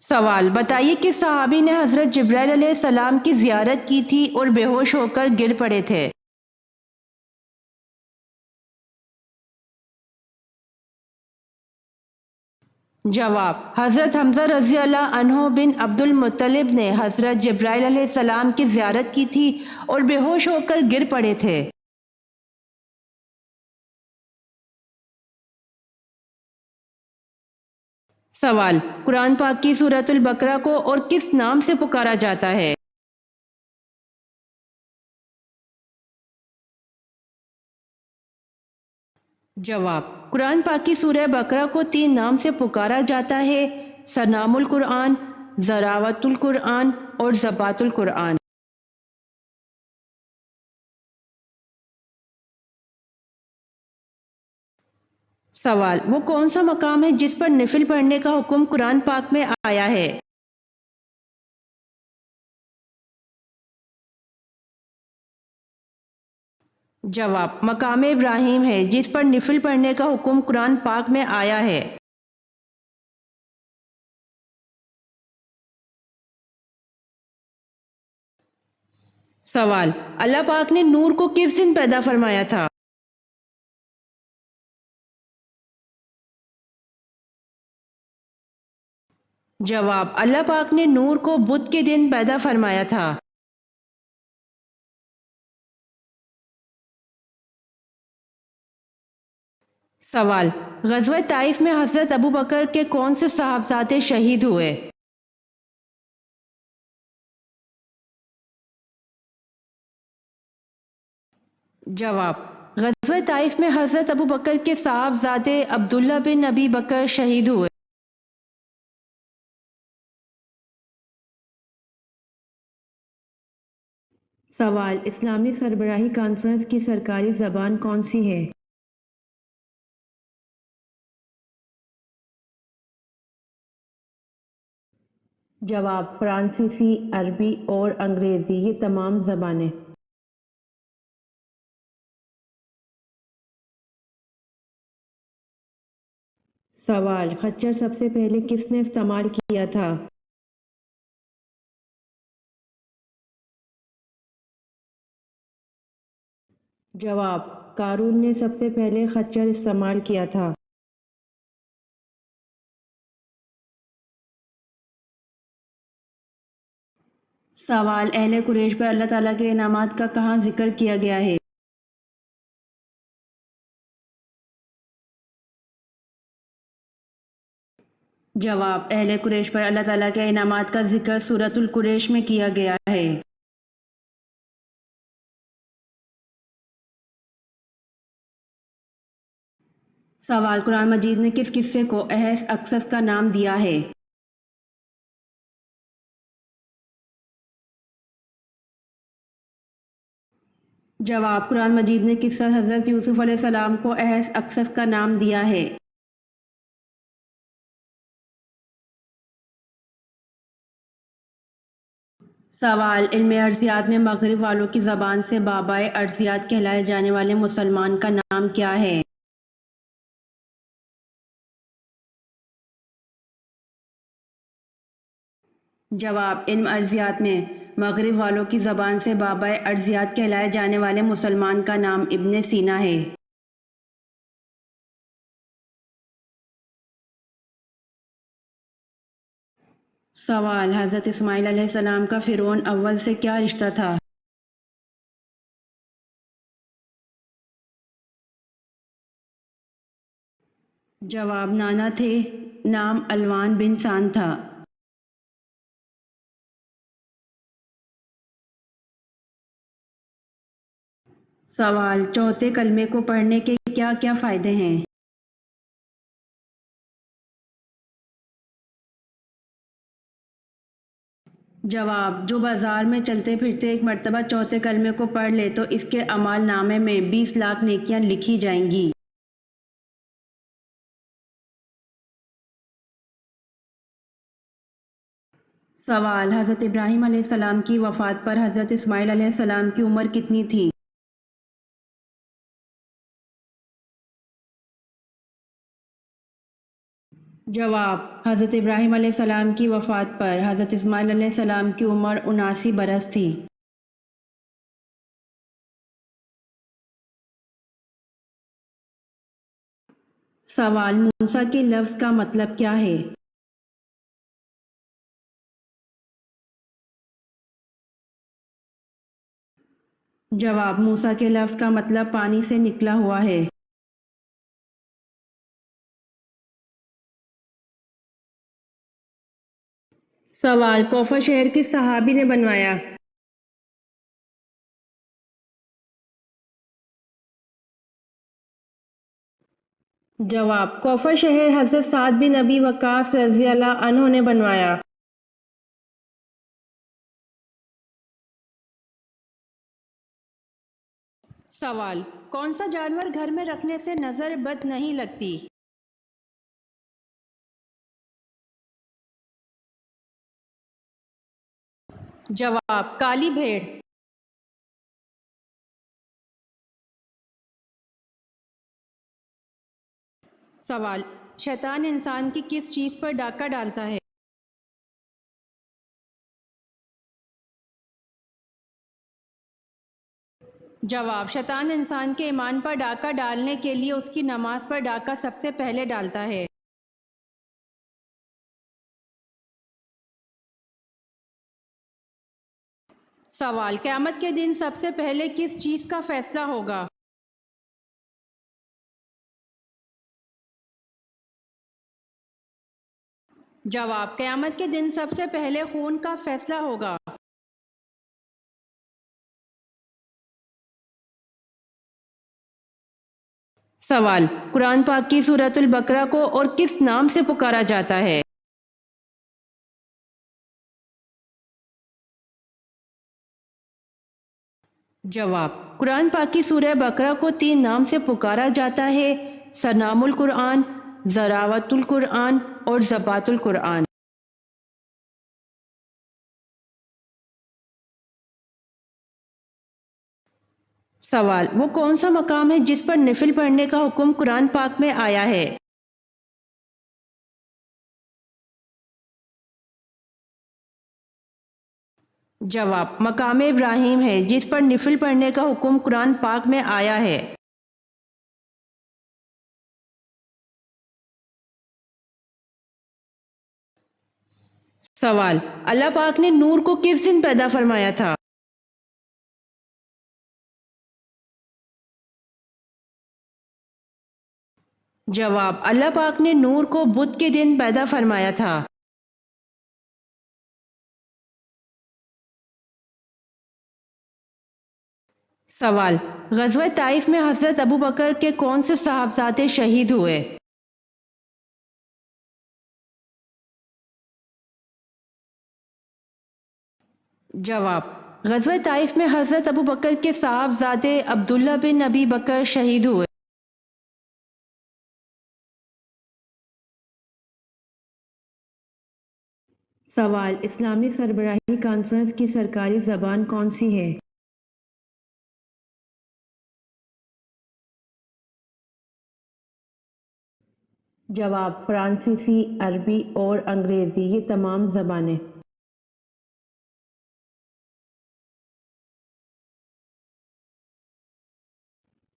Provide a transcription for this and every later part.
سوال بتائیے کہ صحابی نے حضرت جبرائیل علیہ السلام کی زیارت کی تھی اور بے ہوش ہو کر گر پڑے تھے؟ جواب: حضرت حمزہ رضی اللہ عنہ بن عبد المطلب نے حضرت جبرائیل علیہ السلام کی زیارت کی تھی اور بے ہوش ہو کر گر پڑے تھے۔ سوال: قرآن پاک کی سورۃ البقرہ کو اور کس نام سے پکارا جاتا ہے؟ جواب: قرآن پاک کی سورہ بقرہ کو 3 نام سے پکارا جاتا ہے: سنام القرآن، زراوت القرآن اور زبات القرآن۔ سوال: وہ کون سا مقام ہے جس پر نفل پڑھنے کا حکم قرآن پاک میں آیا ہے؟ جواب: مقام ابراہیم ہے جس پر نفل پڑھنے کا حکم قرآن پاک میں آیا ہے۔ سوال: اللہ پاک نے نور کو کس دن پیدا فرمایا تھا؟ جواب: اللہ پاک نے نور کو بدھ کے دن پیدا فرمایا تھا۔ سوال: غزوہ طائف میں حضرت ابوبکر کے کون سے صاحبزادے شہید ہوئے؟ جواب: غزوہ طائف میں حضرت ابوبکر کے صاحبزادے عبداللہ بن ابی بکر شہید ہوئے۔ سوال: اسلامی سربراہی کانفرنس کی سرکاری زبان کون سی ہے؟ جواب: فرانسیسی، عربی اور انگریزی، یہ تمام زبانیں۔ سوال: خچر سب سے پہلے کس نے استعمال کیا تھا؟ جواب: قارون نے سب سے پہلے خچر استعمال کیا تھا۔ سوال: اہل قریش پر اللہ تعالیٰ کے انعامات کا کہاں ذکر کیا گیا ہے؟ جواب: اہل قریش پر اللہ تعالیٰ کے انعامات کا ذکر سورۃ القریش میں کیا گیا ہے۔ سوال: قرآن مجید نے کس قصے کو احس اکسس کا نام دیا ہے؟ جواب: قرآن مجید نے قصہ حضرت یوسف علیہ السلام کو احس اکسس کا نام دیا ہے۔ سوال: علم ارضیات میں مغرب والوں کی زبان سے بابائے ارضیات کہلائے جانے والے مسلمان کا نام کیا ہے؟ جواب: علم ارضیات میں مغرب والوں کی زبان سے بابائے ارضیات کہلائے جانے والے مسلمان کا نام ابن سینا ہے۔ سوال: حضرت اسماعیل علیہ السلام کا فرعون اول سے کیا رشتہ تھا؟ جواب: نانا تھے، نام الوان بن سان تھا۔ سوال: چوتھے کلمے کو پڑھنے کے کیا کیا فائدے ہیں؟ جواب: جو بازار میں چلتے پھرتے ایک مرتبہ چوتھے کلمے کو پڑھ لے تو اس کے اعمال نامے میں 20 لاکھ نیکیاں لکھی جائیں گی۔ سوال: حضرت ابراہیم علیہ السلام کی وفات پر حضرت اسماعیل علیہ السلام کی عمر کتنی تھی؟ جواب: حضرت ابراہیم علیہ السلام کی وفات پر حضرت اسماعیل علیہ السلام کی عمر 79 برس تھی۔ سوال: موسیٰ کے لفظ کا مطلب کیا ہے؟ جواب: موسیٰ کے لفظ کا مطلب پانی سے نکلا ہوا ہے۔ سوال: کوفہ شہر کس صحابی نے بنوایا؟ جواب: کوفہ شہر حضرت سعد بن ابی وقاص رضی اللہ عنہ نے بنوایا۔ سوال: کون سا جانور گھر میں رکھنے سے نظر بد نہیں لگتی؟ جواب: کالی بھیڑ۔ سوال: شیطان انسان کی کس چیز پر ڈاکہ ڈالتا ہے؟ جواب: شیطان انسان کے ایمان پر ڈاکہ ڈالنے کے لیے اس کی نماز پر ڈاکہ سب سے پہلے ڈالتا ہے۔ سوال: قیامت کے دن سب سے پہلے کس چیز کا فیصلہ ہوگا؟ جواب: قیامت کے دن سب سے پہلے خون کا فیصلہ ہوگا۔ سوال: قرآن پاک کی سورۃ البقرہ کو اور کس نام سے پکارا جاتا ہے؟ جواب: قرآن پاک کی سورہ بقرہ کو 3 نام سے پکارا جاتا ہے: سرنام القرآن، ذراوۃ القرآن اور ضباط القرآن۔ سوال: وہ کون سا مقام ہے جس پر نفل پڑھنے کا حکم قرآن پاک میں آیا ہے؟ جواب: مقام ابراہیم ہے جس پر نفل پڑھنے کا حکم قرآن پاک میں آیا ہے۔ سوال: اللہ پاک نے نور کو کس دن پیدا فرمایا تھا؟ جواب: اللہ پاک نے نور کو بدھ کے دن پیدا فرمایا تھا۔ سوال: غزوہ طائف میں حضرت ابوبکر کے کون سے صاحبزادے شہید ہوئے؟ جواب: غزوہ طائف میں حضرت ابوبکر کے صاحبزادے عبداللہ بن ابی بکر شہید ہوئے۔ سوال: اسلامی سربراہی کانفرنس کی سرکاری زبان کون سی ہے؟ جواب: فرانسیسی، عربی اور انگریزی، یہ تمام زبانیں۔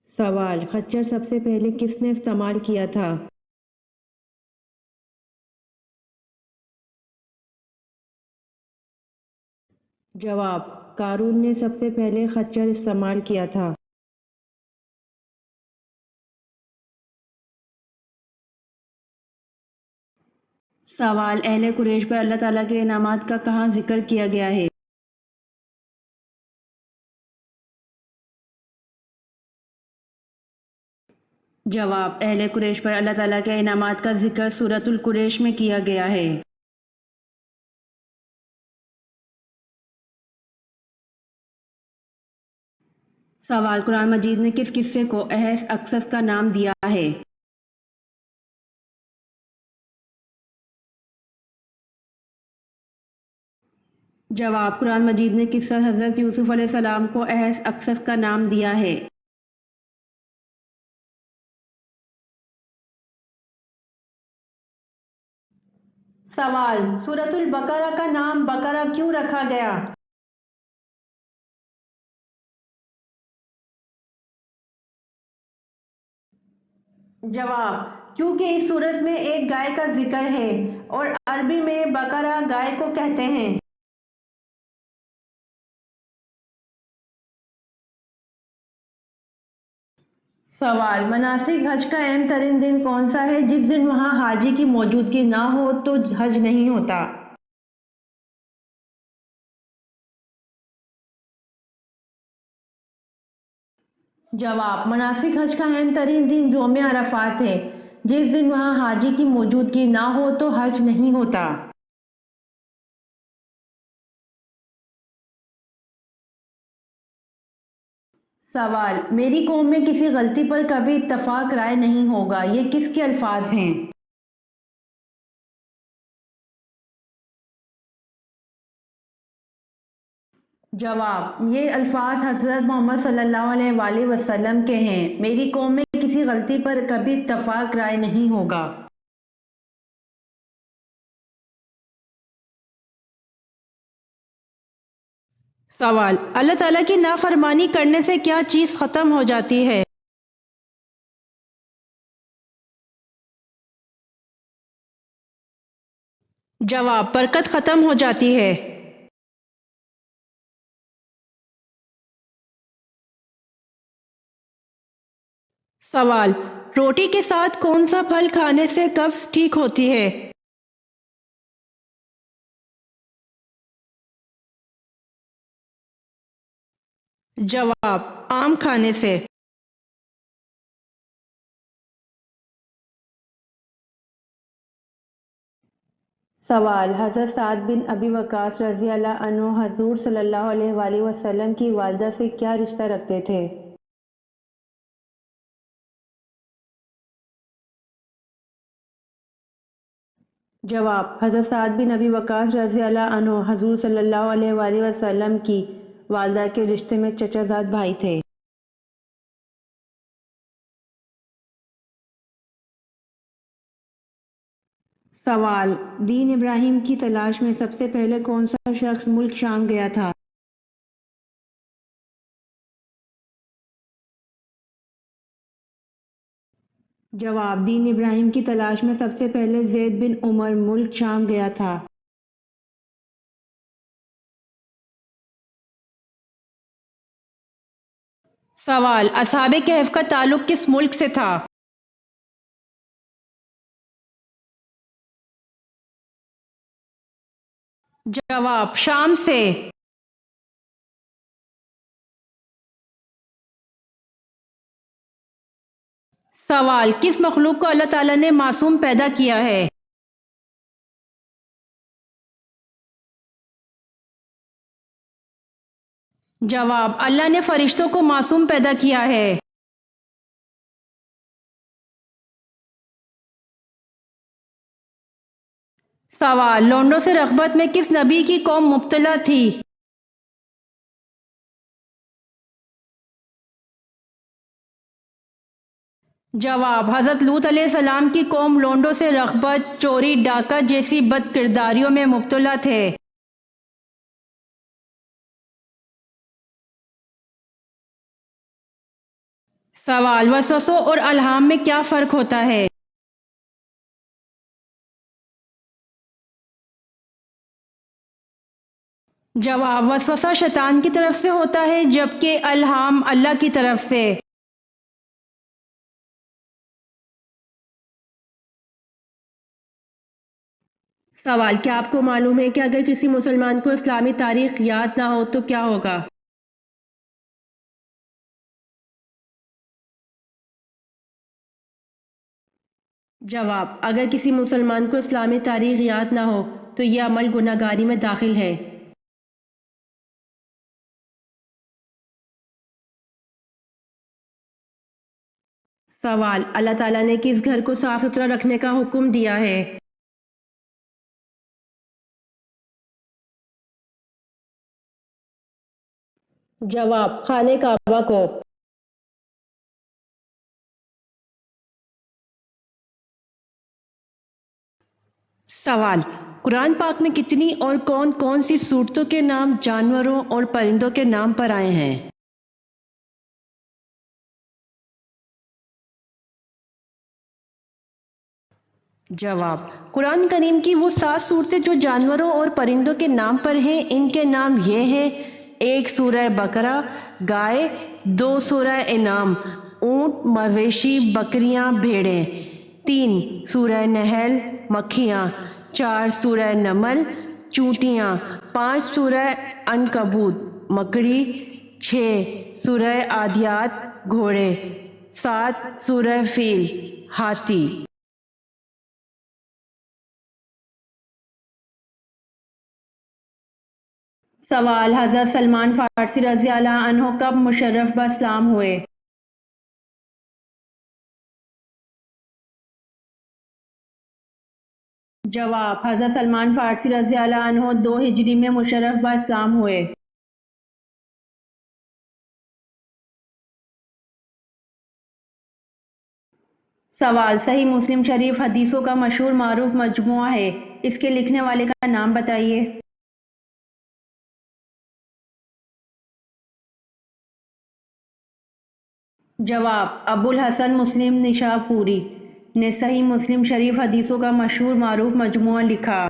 سوال: خچر سب سے پہلے کس نے استعمال کیا تھا؟ جواب: قارون نے سب سے پہلے خچر استعمال کیا تھا۔ سوال: اہل قریش پر اللہ تعالیٰ کے انعامات کا کہاں ذکر کیا گیا ہے؟ جواب: اہل قریش پر اللہ تعالیٰ کے انعامات کا ذکر سورۃ القریش میں کیا گیا ہے۔ سوال: قرآن مجید نے کس قصے کو احس اکسس کا نام دیا ہے؟ جواب: قرآن مجید نے قصہ حضرت یوسف علیہ السلام کو احس اکسس کا نام دیا ہے۔ سوال: سورۃ البقرہ کا نام بقرہ کیوں رکھا گیا؟ جواب: کیونکہ اس سورت میں ایک گائے کا ذکر ہے اور عربی میں بقرہ گائے کو کہتے ہیں۔ سوال: مناسک حج کا اہم ترین دن کون سا ہے جس دن وہاں حاجی کی موجودگی نہ ہو تو حج نہیں ہوتا؟ جواب: مناسک حج کا اہم ترین دن یوم عرفات ہے، جس دن وہاں حاجی کی موجودگی نہ ہو تو حج نہیں ہوتا۔ سوال: میری قوم میں کسی غلطی پر کبھی اتفاق رائے نہیں ہوگا، یہ کس کے الفاظ ہیں؟ جواب: یہ الفاظ حضرت محمد صلی اللہ علیہ وآلہ وسلم کے ہیں۔ میری قوم میں کسی غلطی پر کبھی اتفاق رائے نہیں ہوگا۔ سوال: اللہ تعالیٰ کی نافرمانی کرنے سے کیا چیز ختم ہو جاتی ہے؟ جواب: برکت ختم ہو جاتی ہے۔ سوال: روٹی کے ساتھ کون سا پھل کھانے سے قبض ٹھیک ہوتی ہے؟ جواب: آم کھانے سے۔ سوال: حضرت سعد بن ابی وقاص رضی اللہ عنہ حضور صلی اللہ علیہ وآلہ وسلم کی والدہ سے کیا رشتہ رکھتے تھے؟ جواب: حضرت سعد بن ابی وقاص رضی اللہ عنہ حضور صلی اللہ علیہ وآلہ وسلم کی والدہ کے رشتے میں چچا زاد بھائی تھے۔ سوال: دین ابراہیم کی تلاش میں سب سے پہلے کون سا شخص ملک شام گیا تھا؟ جواب: دین ابراہیم کی تلاش میں سب سے پہلے زید بن عمر ملک شام گیا تھا۔ سوال: اصحاب کہف کا تعلق کس ملک سے تھا؟ جواب: شام سے۔ سوال: کس مخلوق کو اللہ تعالیٰ نے معصوم پیدا کیا ہے؟ جواب: اللہ نے فرشتوں کو معصوم پیدا کیا ہے۔ سوال: لونڈوں سے رغبت میں کس نبی کی قوم مبتلا تھی؟ جواب: حضرت لوط علیہ السلام کی قوم لونڈوں سے رغبت، چوری، ڈاکہ جیسی بد کرداریوں میں مبتلا تھے۔ سوال: وسوسوں اور الہام میں کیا فرق ہوتا ہے؟ جواب: وسوسہ شیطان کی طرف سے ہوتا ہے جبکہ الہام اللہ کی طرف سے۔ سوال: کیا آپ کو معلوم ہے کہ اگر کسی مسلمان کو اسلامی تاریخ یاد نہ ہو تو کیا ہوگا؟ جواب: اگر کسی مسلمان کو اسلامی تاریخ یاد نہ ہو تو یہ عمل گناہ گاری میں داخل ہے۔ سوال: اللہ تعالیٰ نے کس گھر کو صاف ستھرا رکھنے کا حکم دیا ہے؟ جواب: خانہ کعبہ کو۔ سوال: قرآن پاک میں کتنی اور کون کون سی صورتوں کے نام جانوروں اور پرندوں کے نام پر آئے ہیں؟ جواب: قرآن کریم کی وہ 7 صورتیں جو جانوروں اور پرندوں کے نام پر ہیں، ان کے نام یہ ہیں: 1 سورہ بقرہ گائے، 2 سورہ انعام اونٹ مویشی بکریاں بھیڑیں، 3 سورہ نحل مکھیاں، 4 سورہ نمل چونٹیاں، 5 سورہ عنکبوت مکڑی، 6 سورہ عادیات گھوڑے، 7 سورہ فیل ہاتھی۔ سوال: حضرت سلمان فارسی رضی اللہ عنہ کب مشرف باسلام ہوئے؟ جواب: حضرت سلمان فارسی رضی اللہ عنہ 2 ہجری میں مشرف باسلام ہوئے۔ سوال: صحیح مسلم شریف حدیثوں کا مشہور معروف مجموعہ ہے، اس کے لکھنے والے کا نام بتائیے۔ جواب: ابو الحسن مسلم نشاپوری نے صحیح مسلم شریف حدیثوں کا مشہور معروف مجموعہ لکھا۔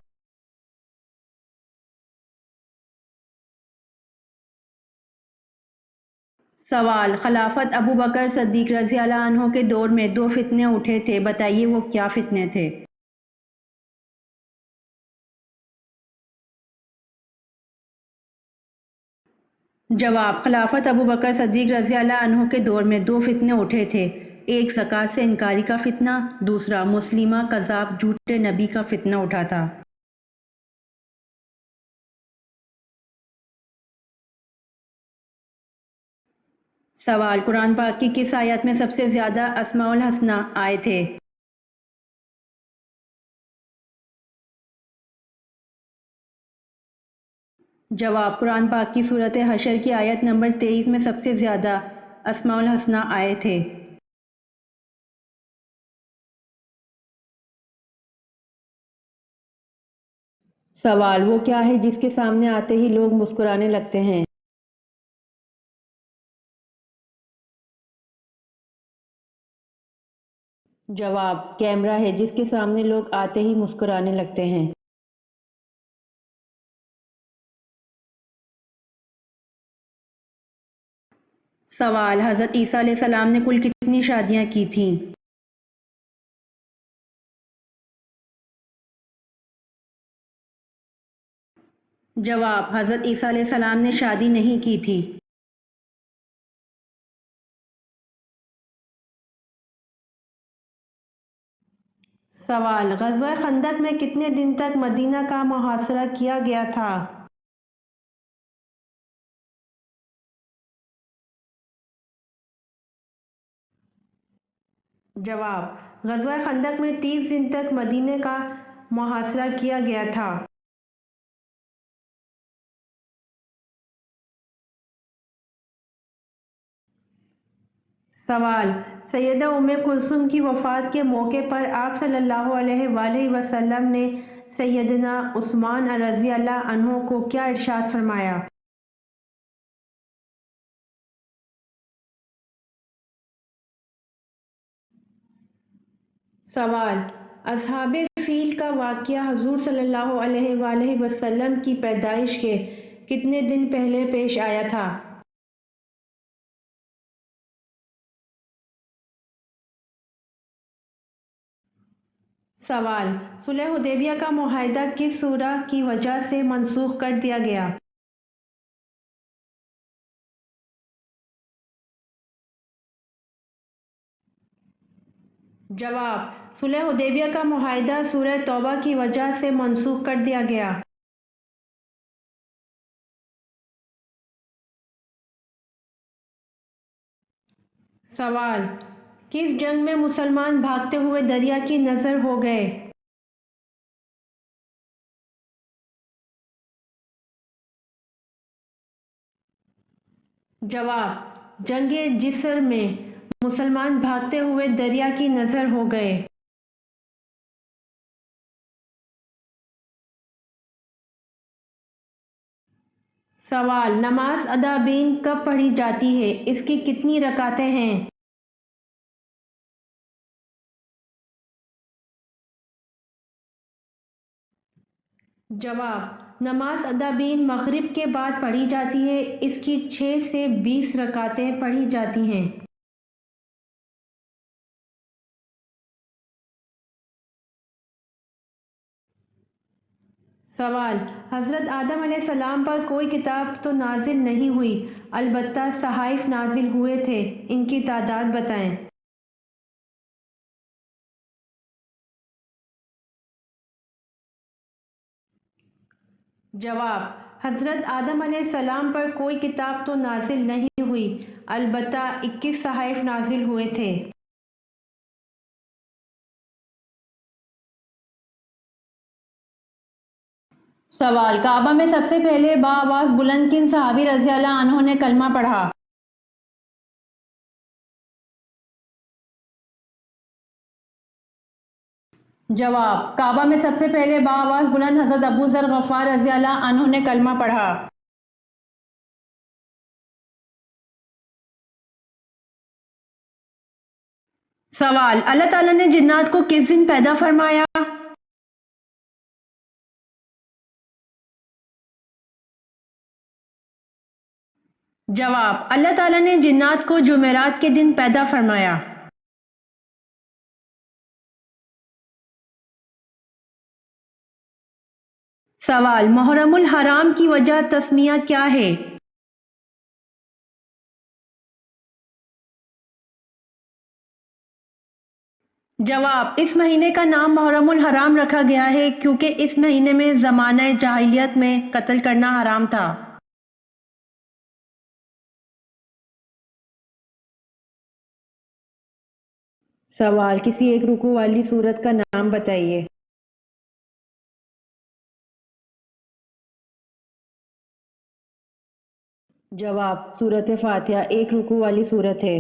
سوال: خلافت ابو بکر صدیق رضی اللہ عنہ کے دور میں 2 فتنے اٹھے تھے، بتائیے وہ کیا فتنے تھے؟ جواب: خلافت ابو بکر صدیق رضی اللہ عنہ کے دور میں 2 فتنے اٹھے تھے، ایک زکوٰۃ سے انکاری کا فتنہ، دوسرا مسلمہ کذاب جھوٹے نبی کا فتنہ اٹھا تھا۔ سوال: قرآن پاک کی کس آیت میں سب سے زیادہ اسماء الحسنی آئے تھے؟ جواب: قرآن پاک کی سورۃ حشر کی آیت نمبر 23 میں سب سے زیادہ اسماء الحسنی آئے تھے۔ سوال: وہ کیا ہے جس کے سامنے آتے ہی لوگ مسکرانے لگتے ہیں؟ جواب: کیمرہ ہے جس کے سامنے لوگ آتے ہی مسکرانے لگتے ہیں۔ سوال: حضرت عیسیٰ علیہ السلام نے کل کتنی شادیاں کی تھیں؟ جواب: حضرت عیسیٰ علیہ السلام نے شادی نہیں کی تھی۔ سوال: غزوہ خندق میں کتنے دن تک مدینہ کا محاصرہ کیا گیا تھا؟ جواب: غزوہ خندق میں 30 دن تک مدینہ کا محاصرہ کیا گیا تھا۔ سوال: سیدہ ام کلثوم کی وفات کے موقع پر آپ صلی اللہ علیہ وآلہ وسلم نے سیدنا عثمان رضی اللہ عنہ کو کیا ارشاد فرمایا؟ سوال: اصحاب فیل کا واقعہ حضور صلی اللہ علیہ وآلہ وسلم کی پیدائش کے کتنے دن پہلے پیش آیا تھا؟ سوال: صلح حدیبیہ کا معاہدہ کس سورہ کی وجہ سے منسوخ کر دیا گیا؟ جواب: صلح حدیبیہ کا معاہدہ سورہ توبہ کی وجہ سے منسوخ کر دیا گیا۔ سوال: کس جنگ میں مسلمان بھاگتے ہوئے دریا کی نظر ہو گئے؟ جواب: جنگ جسر میں مسلمان بھاگتے ہوئے دریا کی نظر ہو گئے۔ سوال: نماز ادا بین کب پڑھی جاتی ہے؟ اس کی کتنی رکعتیں ہیں؟ جواب: نماز ادا بین مغرب کے بعد پڑھی جاتی ہے۔ اس کی 6 سے 20 رکعتیں پڑھی جاتی ہیں۔ سوال: حضرت آدم علیہ السلام پر کوئی کتاب تو نازل نہیں ہوئی، البتہ صحائف نازل ہوئے تھے، ان کی تعداد بتائیں۔ جواب: حضرت آدم علیہ السلام پر کوئی کتاب تو نازل نہیں ہوئی، البتہ 21 صحائف نازل ہوئے تھے۔ سوال: کعبہ میں سب سے پہلے بآواز بلند کن صحابی رضی اللہ عنہ نے کلمہ پڑھا؟ جواب: کعبہ میں سب سے پہلے بآواز بلند حضرت ابو ذر غفار رضی اللہ عنہ نے کلمہ پڑھا۔ سوال: اللہ تعالیٰ نے جنات کو کس دن پیدا فرمایا؟ جواب: اللہ تعالیٰ نے جنات کو جمعرات کے دن پیدا فرمایا۔ سوال: محرم الحرام کی وجہ تسمیہ کیا ہے؟ جواب: اس مہینے کا نام محرم الحرام رکھا گیا ہے کیونکہ اس مہینے میں زمانہ جاہلیت میں قتل کرنا حرام تھا۔ سوال: کسی ایک رکوع والی سورت کا نام بتائیے۔ جواب: سورۃ فاتحہ ایک رکوع والی سورت ہے۔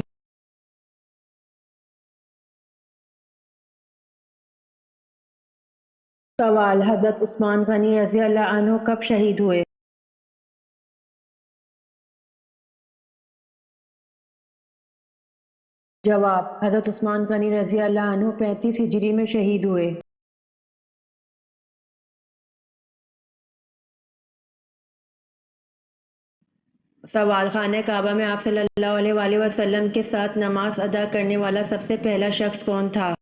سوال: حضرت عثمان غنی رضی اللہ عنہ کب شہید ہوئے؟ جواب: حضرت عثمان غنی رضی اللہ عنہ 35 ہجری میں شہید ہوئے۔ سوال: خانہ کعبہ میں آپ صلی اللہ علیہ وآلہ وسلم کے ساتھ نماز ادا کرنے والا سب سے پہلا شخص کون تھا؟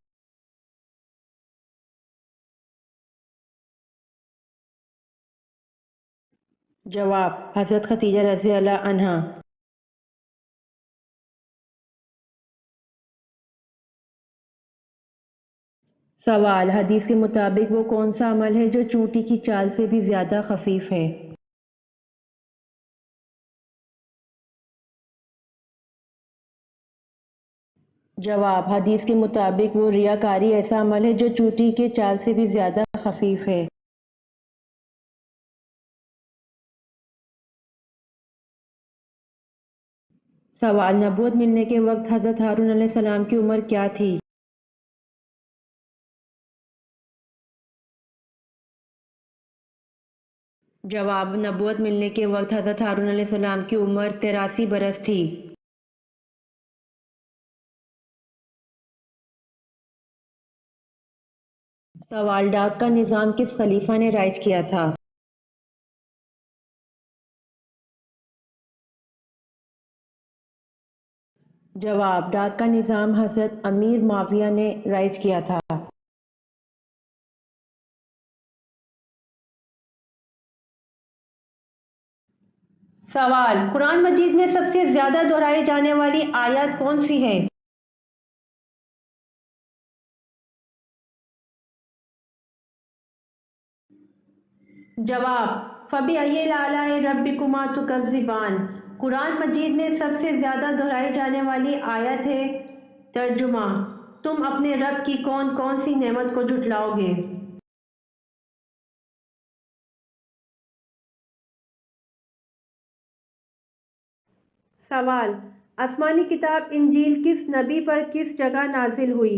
جواب: حضرت خدیجہ رضی اللہ عنہا۔ سوال: حدیث کے مطابق وہ کون سا عمل ہے جو چونٹی کی چال سے بھی زیادہ خفیف ہے؟ جواب: حدیث کے مطابق وہ ریاکاری ایسا عمل ہے جو چونٹی کے چال سے بھی زیادہ خفیف ہے۔ سوال: نبوت ملنے کے وقت حضرت ہارون علیہ السلام کی عمر کیا تھی؟ جواب: نبوت ملنے کے وقت حضرت ہارون علیہ السلام کی عمر 83 برس تھی۔ سوال: ڈاک کا نظام کس خلیفہ نے رائج کیا تھا؟ جواب: ڈاک کا نظام حضرت امیر معاویہ نے رائج کیا تھا۔ سوال: قرآن مجید میں سب سے زیادہ دہرائی جانے والی آیت کون سی ہے؟ جواب: فَبِأَيِّ آلَاءِ رَبِّكُمَا تُكَذِّبَانِ۔ قرآن مجید میں سب سے زیادہ دہرائی جانے والی آیت ہے۔ ترجمہ: تم اپنے رب کی کون کون سی نعمت کو جھٹلاؤ گے؟ سوال: آسمانی کتاب انجیل کس نبی پر کس جگہ نازل ہوئی؟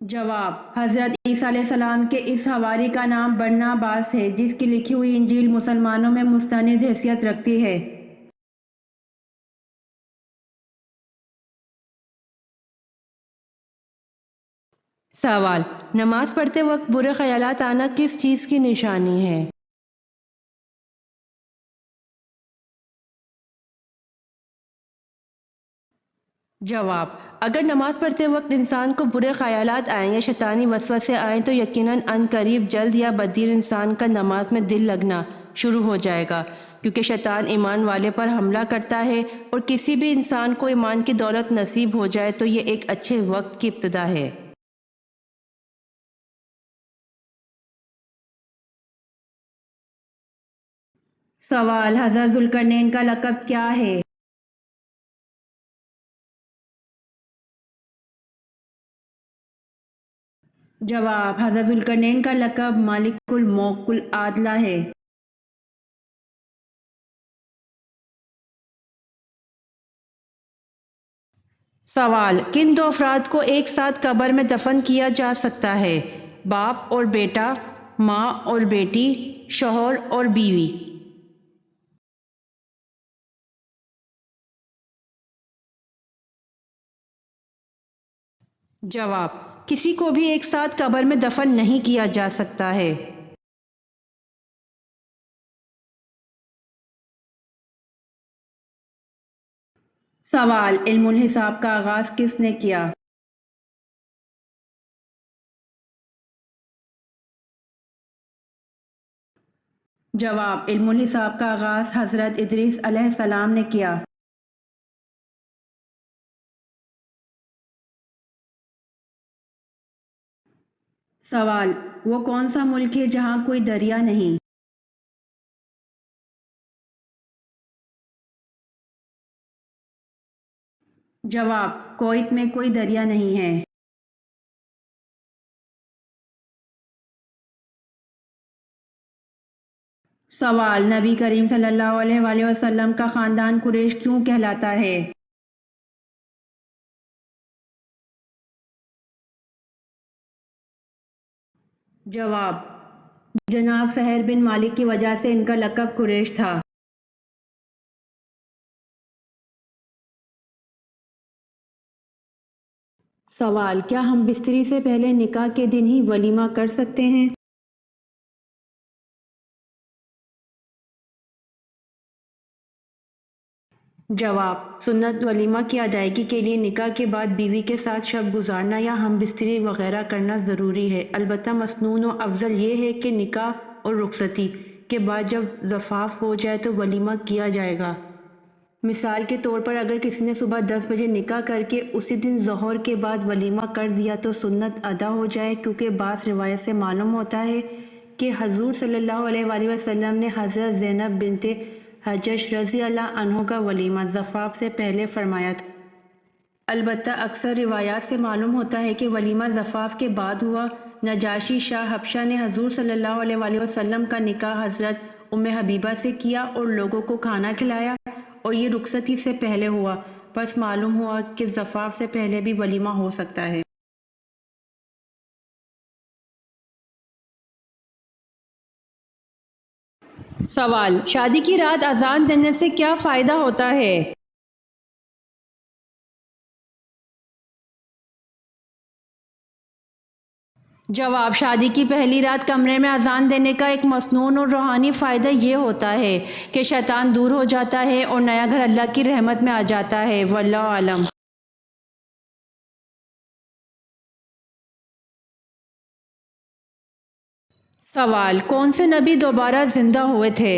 جواب: حضرت عیسیٰ علیہ السلام کے اس حواری کا نام برناباس ہے، جس کی لکھی ہوئی انجیل مسلمانوں میں مستند حیثیت رکھتی ہے۔ سوال: نماز پڑھتے وقت برے خیالات آنا کس چیز کی نشانی ہے؟ جواب: اگر نماز پڑھتے وقت انسان کو برے خیالات آئیں یا شیطانی وسوسے آئیں تو یقیناً ان قریب جلد یا بدیر انسان کا نماز میں دل لگنا شروع ہو جائے گا، کیونکہ شیطان ایمان والے پر حملہ کرتا ہے، اور کسی بھی انسان کو ایمان کی دولت نصیب ہو جائے تو یہ ایک اچھے وقت کی ابتدا ہے۔ سوال: حضرت ذوالقرنین کا لقب کیا ہے؟ جواب: حضرت ذوالقرنین کا لقب مالک الملک العدلہ ہے۔ سوال: کن دو افراد کو ایک ساتھ قبر میں دفن کیا جا سکتا ہے؟ باپ اور بیٹا، ماں اور بیٹی، شوہر اور بیوی۔ جواب: کسی کو بھی ایک ساتھ قبر میں دفن نہیں کیا جا سکتا ہے۔ سوال: علم الحساب کا آغاز کس نے کیا؟ جواب: علم الحساب کا آغاز حضرت ادریس علیہ السلام نے کیا۔ سوال: وہ کون سا ملک ہے جہاں کوئی دریا نہیں؟ جواب: کویت میں کوئی دریا نہیں ہے۔ سوال: نبی کریم صلی اللہ علیہ وآلہ وسلم کا خاندان قریش کیوں کہلاتا ہے؟ جواب: جناب فہر بن مالک کی وجہ سے ان کا لقب قریش تھا۔ سوال: کیا ہم بستری سے پہلے نکاح کے دن ہی ولیمہ کر سکتے ہیں؟ جواب: سنت ولیمہ کی ادائیگی کے لیے نکاح کے بعد بیوی کے ساتھ شب گزارنا یا ہم بستری وغیرہ کرنا ضروری ہے، البتہ مسنون و افضل یہ ہے کہ نکاح اور رخصتی کے بعد جب زفاف ہو جائے تو ولیمہ کیا جائے گا۔ مثال کے طور پر اگر کسی نے صبح 10 بجے نکاح کر کے اسی دن ظہر کے بعد ولیمہ کر دیا تو سنت ادا ہو جائے، کیونکہ بعض روایت سے معلوم ہوتا ہے کہ حضور صلی اللہ علیہ وآلہ وسلم نے حضرت زینب بنت حجش رضی اللہ عنہ کا ولیمہ زفاف سے پہلے فرمایا تھا۔ البتہ اکثر روایات سے معلوم ہوتا ہے کہ ولیمہ زفاف کے بعد ہوا۔ نجاشی شاہ حبشہ نے حضور صلی اللہ علیہ وآلہ وسلم کا نکاح حضرت ام حبیبہ سے کیا اور لوگوں کو کھانا کھلایا، اور یہ رخصتی سے پہلے ہوا، پس معلوم ہوا کہ زفاف سے پہلے بھی ولیمہ ہو سکتا ہے۔ سوال: شادی کی رات اذان دینے سے کیا فائدہ ہوتا ہے؟ جواب: شادی کی پہلی رات کمرے میں اذان دینے کا ایک مسنون اور روحانی فائدہ یہ ہوتا ہے کہ شیطان دور ہو جاتا ہے اور نیا گھر اللہ کی رحمت میں آ جاتا ہے۔ واللہ عالم۔ سوال: کون سے نبی دوبارہ زندہ ہوئے تھے؟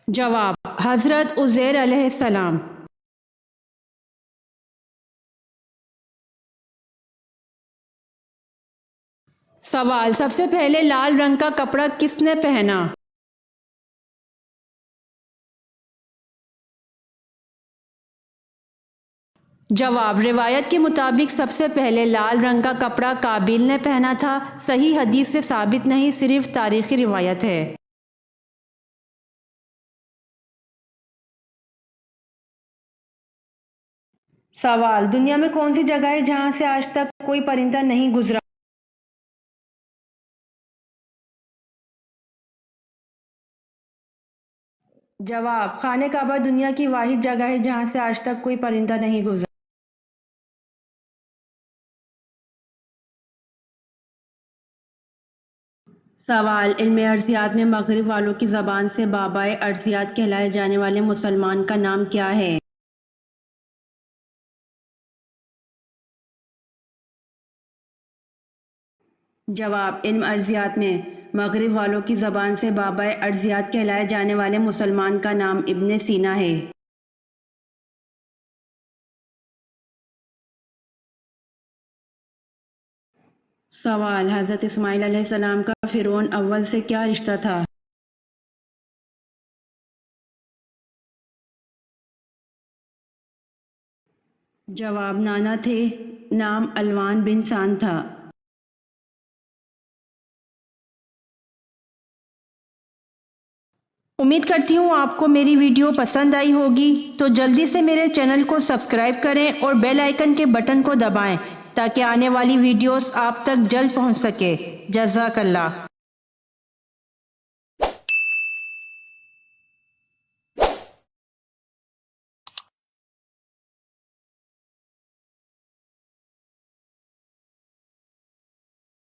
جواب: حضرت عزیر علیہ السلام۔ سوال: سب سے پہلے لال رنگ کا کپڑا کس نے پہنا؟ جواب: روایت کے مطابق سب سے پہلے لال رنگ کا کپڑا قابیل نے پہنا تھا۔ صحیح حدیث سے ثابت نہیں، صرف تاریخی روایت ہے۔ سوال، دنیا میں کون سی جگہ ہے جہاں سے آج تک کوئی پرندہ نہیں گزرا؟ جواب، خانہ کعبہ دنیا کی واحد جگہ ہے جہاں سے آج تک کوئی پرندہ نہیں گزرا۔ سوال، علم ارضیات میں مغرب والوں کی زبان سے بابائے ارضیات کہلائے جانے والے مسلمان کا نام کیا ہے؟ جواب، علم ارضیات میں مغرب والوں کی زبان سے بابائے ارضیات کہلائے جانے والے مسلمان کا نام ابن سینا ہے۔ سوال، حضرت اسماعیل علیہ السلام کا فرعون اول سے کیا رشتہ تھا؟ جواب، نانا تھے، نام الوان بن سان تھا۔ امید کرتی ہوں آپ کو میری ویڈیو پسند آئی ہوگی، تو جلدی سے میرے چینل کو سبسکرائب کریں اور بیل آئیکن کے بٹن کو دبائیں تاکہ آنے والی ویڈیوز آپ تک جلد پہنچ سکے۔ جزاک اللہ۔